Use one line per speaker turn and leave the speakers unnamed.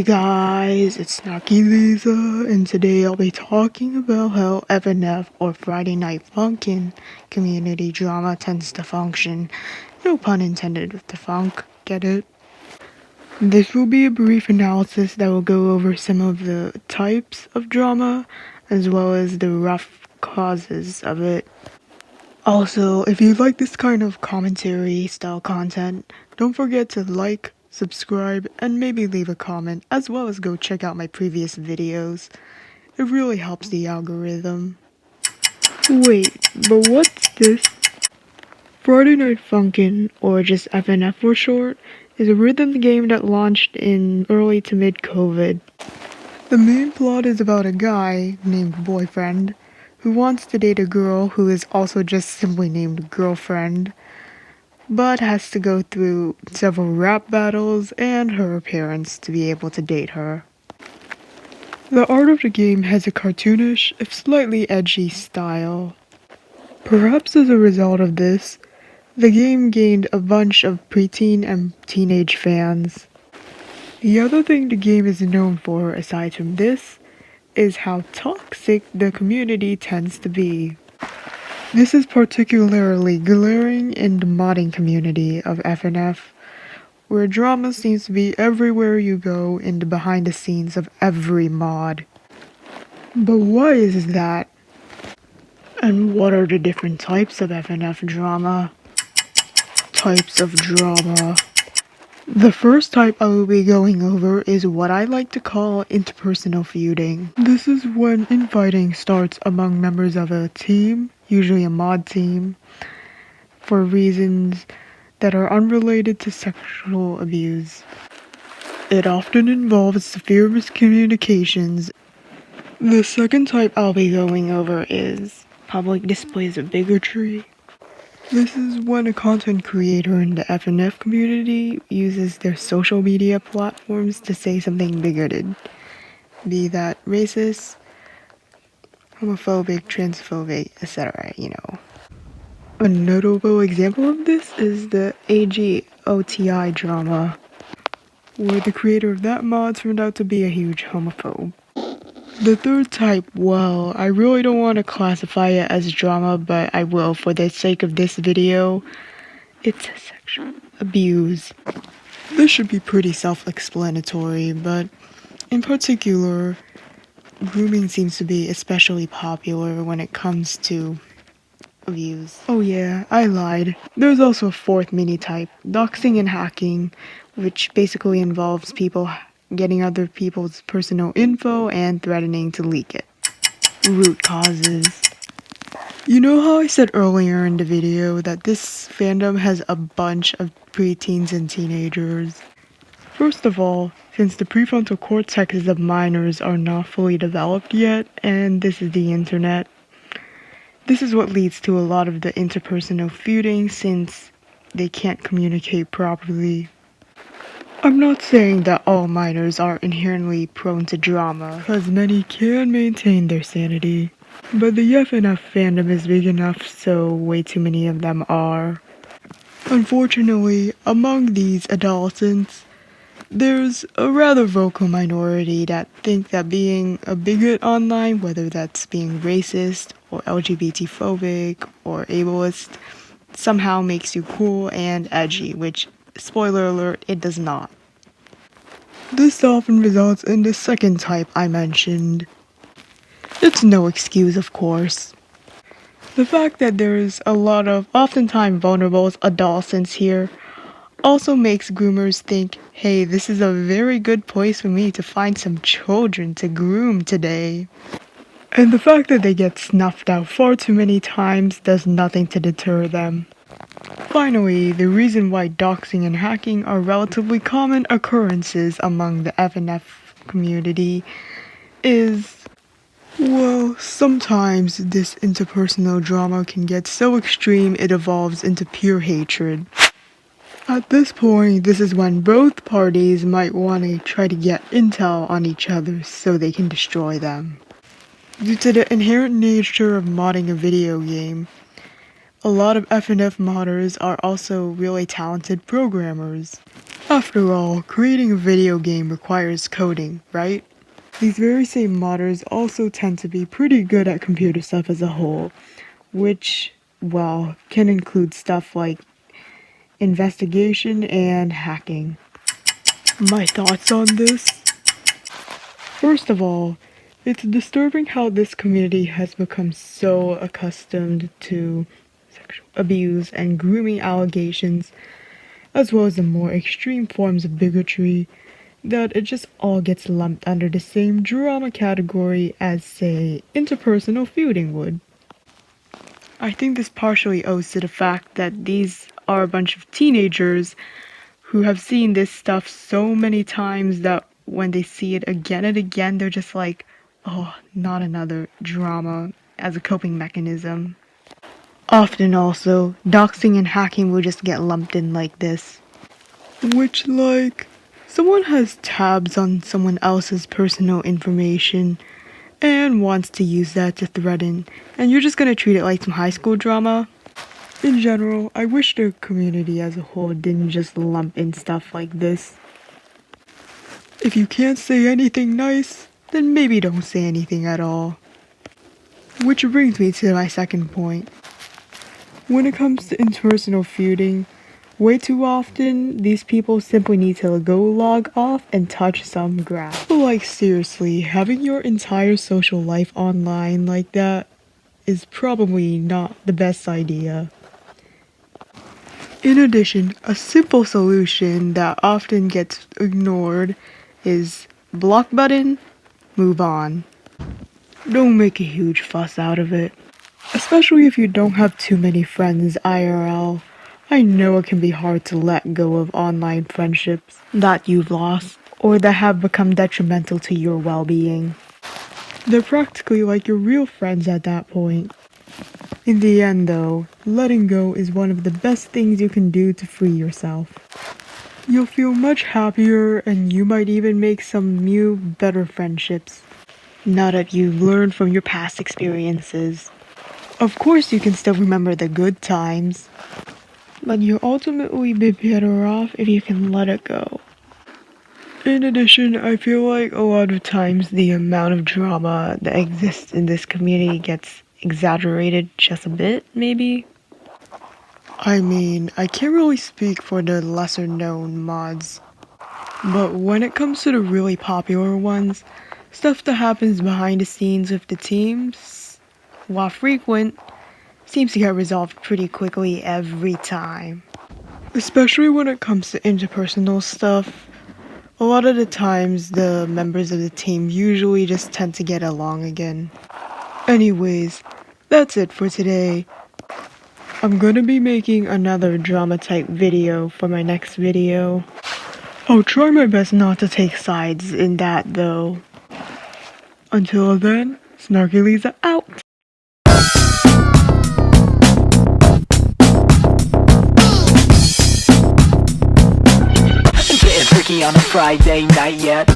Hey guys, it's Snarky Lisa, and today I'll be talking about how FNF or Friday Night Funkin community drama tends to function. No pun intended with the funk, get it? This will be a brief analysis that will go over some of the types of drama, as well as the rough causes of it. Also, if you like this kind of commentary style content, don't forget to like, subscribe, and maybe leave a comment, as well as go check out my previous videos. It really helps the algorithm. Wait, but what's this? Friday Night Funkin', or just FNF for short, is a rhythm game that launched in early to mid-COVID. The main plot is about a guy named Boyfriend who wants to date a girl who is also just simply named Girlfriend, but has to go through several rap battles and her parents to be able to date her. The art of the game has a cartoonish, if slightly edgy style. Perhaps as a result of this, the game gained a bunch of preteen and teenage fans. The other thing the game is known for, aside from this, is how toxic the community tends to be. This is particularly glaring in the modding community of FNF, where drama seems to be everywhere you go in the behind the scenes of every mod. But why is that? And what are the different types of FNF drama? Types of drama. The first type I will be going over is what I like to call interpersonal feuding. This is when infighting starts among members of a team, usually a mod team, for reasons that are unrelated to sexual abuse. It often involves severe miscommunications. The second type I'll be going over is public displays of bigotry. This is when a content creator in the FNF community uses their social media platforms to say something bigoted, be that racist, homophobic, transphobic, etc., A notable example of this is the AGOTI drama, where the creator of that mod turned out to be a huge homophobe. The third type, well, I really don't want to classify it as drama, but I will for the sake of this video. It's sexual abuse. This should be pretty self-explanatory, but in particular, grooming seems to be especially popular when it comes to abuse. Oh yeah, I lied. There's also a fourth mini type, doxing and hacking, which basically involves people getting other people's personal info and threatening to leak it. Root causes. You know how I said earlier in the video that this fandom has a bunch of preteens and teenagers? First of all, since the prefrontal cortexes of minors are not fully developed yet, and this is the internet, this is what leads to a lot of the interpersonal feuding since they can't communicate properly. I'm not saying that all minors are inherently prone to drama, because many can maintain their sanity. But the FNF fandom is big enough, so way too many of them are. Unfortunately, among these adolescents, there's a rather vocal minority that think that being a bigot online, whether that's being racist, or LGBTphobic, or ableist, somehow makes you cool and edgy, which, spoiler alert, it does not. This often results in the second type I mentioned. It's no excuse, of course. The fact that there's a lot of oftentimes vulnerable adolescents here also makes groomers think, hey, this is a very good place for me to find some children to groom today. And the fact that they get snuffed out far too many times does nothing to deter them. Finally, the reason why doxing and hacking are relatively common occurrences among the FNF community is, well, sometimes this interpersonal drama can get so extreme it evolves into pure hatred. At this point, this is when both parties might want to try to get intel on each other so they can destroy them. Due to the inherent nature of modding a video game, a lot of FNF modders are also really talented programmers. After all, creating a video game requires coding, right? These very same modders also tend to be pretty good at computer stuff as a whole, which, well, can include stuff like investigation and hacking. My thoughts on this? First of all, it's disturbing how this community has become so accustomed to sexual abuse and grooming allegations, as well as the more extreme forms of bigotry, that it just all gets lumped under the same drama category as, say, interpersonal feuding would. I think this partially owes to the fact that these are a bunch of teenagers who have seen this stuff so many times that when they see it again and again, they're just like, oh, not another drama as a coping mechanism. Often also, doxing and hacking will just get lumped in like this. Which, like, someone has tabs on someone else's personal information and wants to use that to threaten, and you're just gonna treat it like some high school drama? In general, I wish the community as a whole didn't just lump in stuff like this. If you can't say anything nice, then maybe don't say anything at all. Which brings me to my second point. When it comes to interpersonal feuding, way too often, these people simply need to go log off and touch some grass. But like seriously, having your entire social life online like that is probably not the best idea. In addition, a simple solution that often gets ignored is block button, move on. Don't make a huge fuss out of it. Especially if you don't have too many friends IRL. I know it can be hard to let go of online friendships that you've lost or that have become detrimental to your well-being. They're practically like your real friends at that point. In the end though, letting go is one of the best things you can do to free yourself. You'll feel much happier and you might even make some new, better friendships, now that you've learned from your past experiences. Of course you can still remember the good times, but you'll ultimately be better off if you can let it go. In addition, I feel like a lot of times the amount of drama that exists in this community gets exaggerated just a bit, maybe? I mean, I can't really speak for the lesser known mods, but when it comes to the really popular ones, stuff that happens behind the scenes with the teams, while frequent, seems to get resolved pretty quickly every time. Especially when it comes to interpersonal stuff, a lot of the times the members of the team usually just tend to get along again. Anyways, that's it for today. I'm gonna be making another drama type video for my next video. I'll try my best not to take sides in that though. Until then, Snarky Lisa out!
Getting freaky on a Friday night yet.